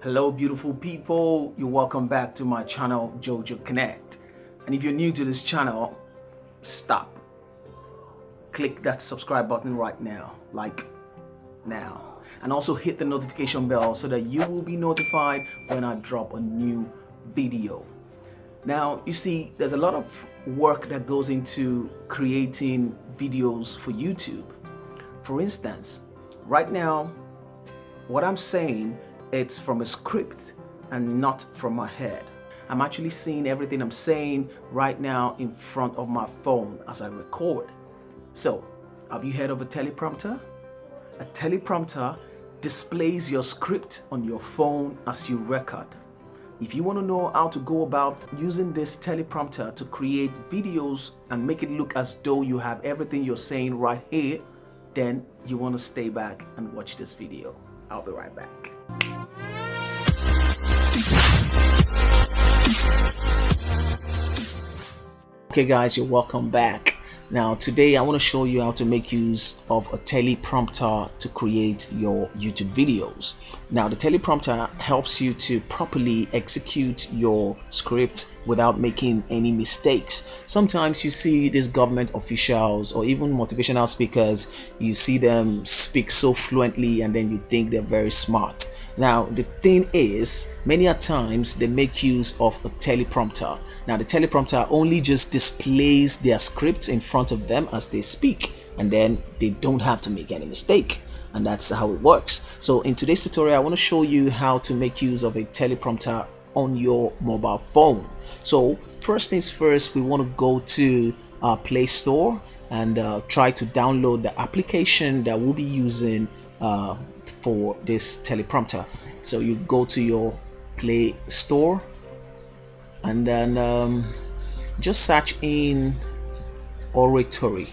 Hello beautiful people, you're welcome back to my channel JojoConnect. And if you're new to this channel, stop. Click that subscribe button right now, like now. And also hit the notification bell so that you will be notified when I drop a new video. Now, you see, there's a lot of work that goes into creating videos for YouTube. For instance, right now, what I'm saying, it's from a script and not from my head. I'm actually seeing everything I'm saying right now in front of my phone as I record. So, have you heard of a teleprompter? A teleprompter displays your script on your phone as you record. If you want to know how to go about using this teleprompter to create videos and make it look as though you have everything you're saying right here, then you want to stay back and watch this video. I'll be right back. Okay guys, you're welcome back. Now today I want to show you how to make use of a teleprompter to create your YouTube videos. Now the teleprompter helps you to properly execute your script without making any mistakes. Sometimes you see these government officials or even motivational speakers, you see them speak so fluently and then you think they're very smart. Now the thing is, many a times they make use of a teleprompter. Now the teleprompter only just displays their script in front of them as they speak, and then they don't have to make any mistake, and that's how it works. So in today's tutorial I want to show you how to make use of a teleprompter on your mobile phone. So first things first, we want to go to our Play Store and try to download the application that we'll be using for this teleprompter. So you go to your Play Store and then just search in Oratory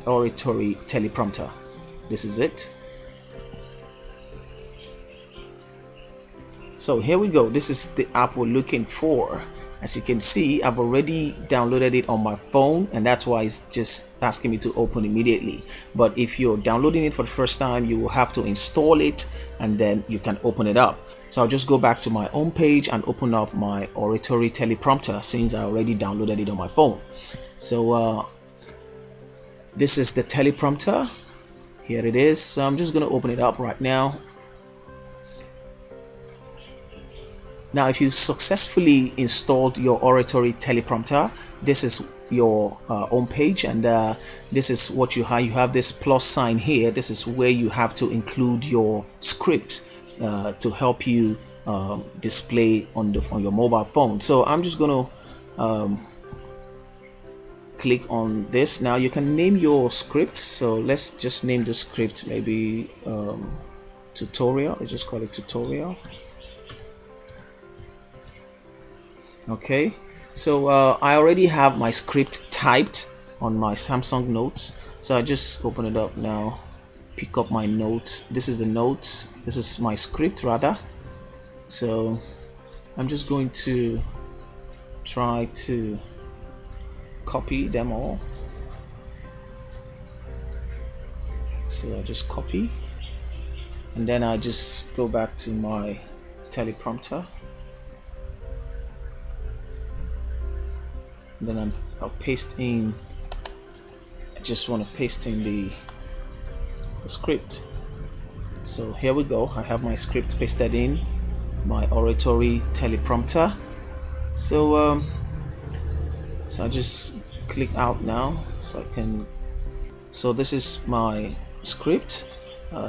Teleprompter. This is it. So here we go. This is the app we're looking for. As you can see, I've already downloaded it on my phone, and that's why it's just asking me to open immediately. But if you're downloading it for the first time, you will have to install it and then you can open it up. So I'll just go back to my home page and open up my Oratory Teleprompter since I already downloaded it on my phone. So this is the teleprompter. Here it is. So I'm just going to open it up right now. Now if you successfully installed your Oratory Teleprompter, this is your home page, and this is what you have. You have this plus sign here. This is where you have to include your script to help you display on your mobile phone. So I'm just going to click on this. Now you can name your script. So let's just name the script maybe tutorial. Let's just call it tutorial. Okay, so I already have my script typed on my Samsung Notes, so I just open it up now, pick up my notes. This is the notes, this is my script rather. So I'm just going to try to copy them all. So I just copy and then I just go back to my teleprompter. Then I'll paste in, I just want to paste in the script. So here we go. I have my script pasted in my Oratory Teleprompter. So I just click out now so I can. So this is my script.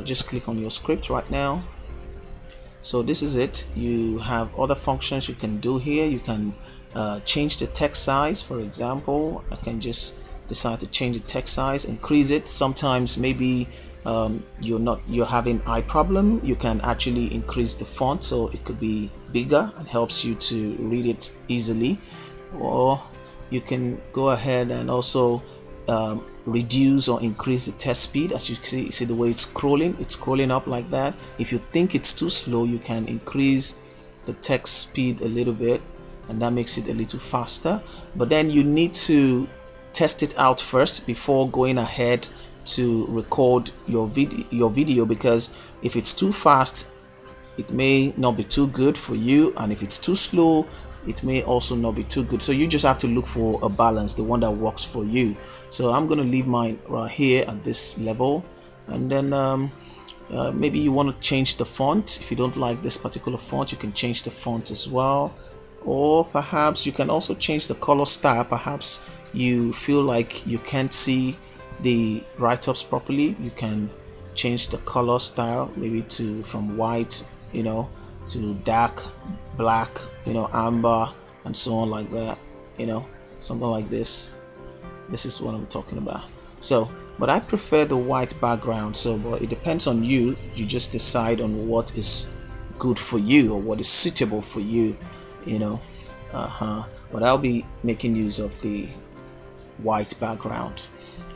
Just click on your script right now. So this is it. You have other functions you can do here. You can change the text size. For example, I can just decide to change the text size, increase it. Sometimes maybe you're having eye problem. You can actually increase the font so it could be bigger and helps you to read it easily. Or you can go ahead and also reduce or increase the text speed. As you see the way it's scrolling up like that. If you think it's too slow, you can increase the text speed a little bit, and that makes it a little faster. But then you need to test it out first before going ahead to record your video, because if it's too fast, it may not be too good for you, and if it's too slow, it may also not be too good. So you just have to look for a balance, the one that works for you. So I'm going to leave mine right here at this level, and then maybe you want to change the font. If you don't like this particular font, you can change the font as well, or perhaps you can also change the color style. Perhaps you feel like you can't see the write-ups properly, you can change the color style, maybe from white, to dark black, amber, and so on, like that, something like this. This is what I'm talking about. So, but I prefer the white background. So, but it depends on you. You just decide on what is good for you or what is suitable for you, But I'll be making use of the white background.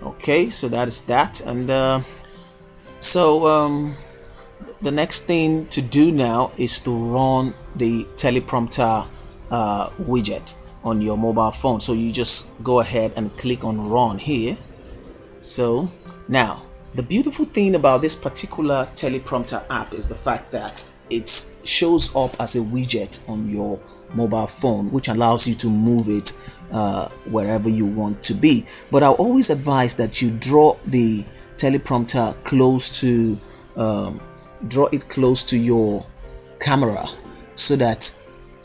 Okay, so that is that. And the next thing to do now is to run the teleprompter widget on your mobile phone. So you just go ahead and click on run here. So now the beautiful thing about this particular teleprompter app is the fact that it shows up as a widget on your mobile phone, which allows you to move it wherever you want to be. But I'll always advise that you draw the teleprompter close to your camera, so that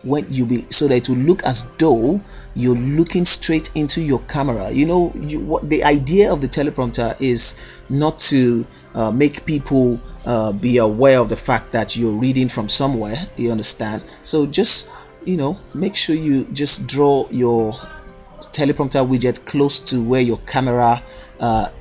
it will look as though you're looking straight into your camera. What the idea of the teleprompter is not to make people be aware of the fact that you're reading from somewhere, you understand? So just make sure you just draw your teleprompter widget close to where your camera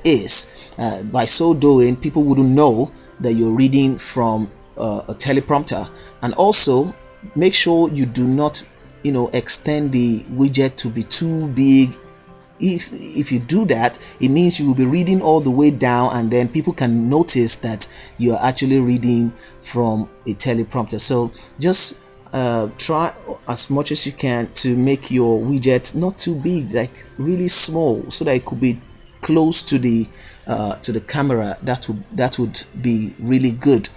is. By so doing, people wouldn't know that you're reading from a teleprompter. And also make sure you do not extend the widget to be too big. If you do that, it means you will be reading all the way down, and then people can notice that you are actually reading from a teleprompter. So just try as much as you can to make your widget not too big, like really small, so that it could be close to the camera. That would be really good.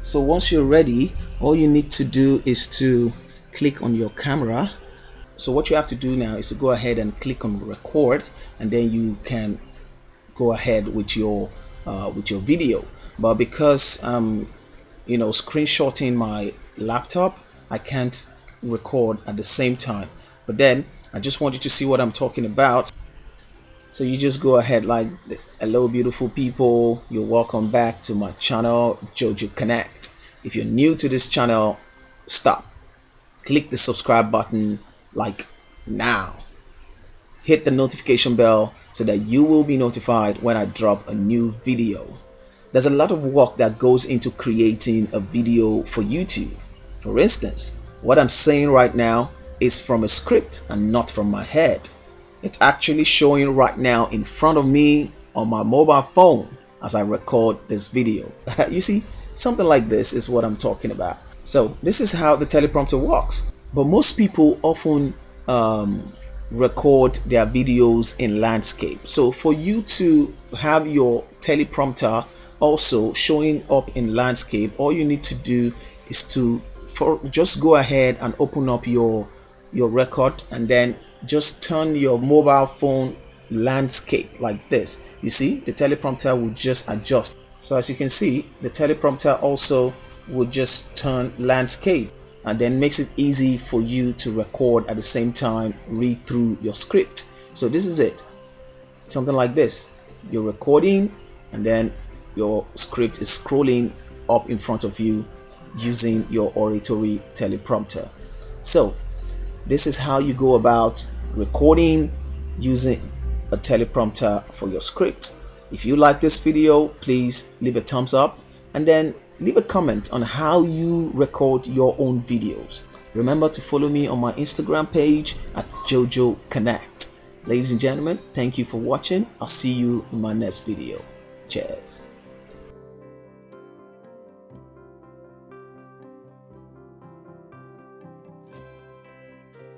So once you're ready, all you need to do is to click on your camera. So what you have to do now is to go ahead and click on record, and then you can go ahead with your video. But because screenshotting my laptop, I can't record at the same time. But then I just want you to see what I'm talking about. So you just go ahead, like, hello beautiful people, you're welcome back to my channel, JojoConnect. If you're new to this channel, stop, click the subscribe button like now, hit the notification bell so that you will be notified when I drop a new video. There's a lot of work that goes into creating a video for YouTube. For instance, what I'm saying right now is from a script and not from my head. It's actually showing right now in front of me on my mobile phone as I record this video. You see, something like this is what I'm talking about. So this is how the teleprompter works. But most people often record their videos in landscape. So for you to have your teleprompter also showing up in landscape, all you need to do is to just go ahead and open up your record, and then just turn your mobile phone landscape like this. You see, the teleprompter will just adjust. So as you can see, the teleprompter also will just turn landscape, and then makes it easy for you to record at the same time, read through your script. So this is it, something like this. You're recording, and then your script is scrolling up in front of you using your Oratory Teleprompter. So this is how you go about recording using a teleprompter for your script. If you like this video, please leave a thumbs up, and then leave a comment on how you record your own videos. Remember to follow me on my Instagram page at JojoConnect. Ladies and gentlemen, thank you for watching. I'll see you in my next video. Cheers.